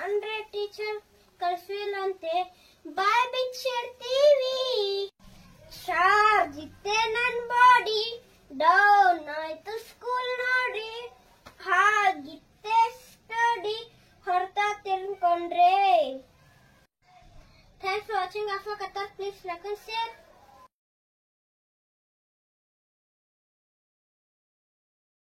ಅಂದ್ರೆ ಟೀಚರ್ ಕಳ್ಸಿಲ್ಲಂತೆ ಬಾಯ್ ಬಿಚ್ಚಿಡ್ತೀವಿ. ಚಾರ್ಜ್ ಇತ್ತೆ ನನ್ ಬಾಡಿ ಡೌನ್ ಆಯ್ತು ಸ್ಕೂಲ್ ನೋಡಿ, ಹಾಗಿತ್ತೆ ಸ್ಟಡಿ ಹೊರತ ತಿಳ್ಕೊಂಡ್ರೆ. Thanks for watching. Please like and share.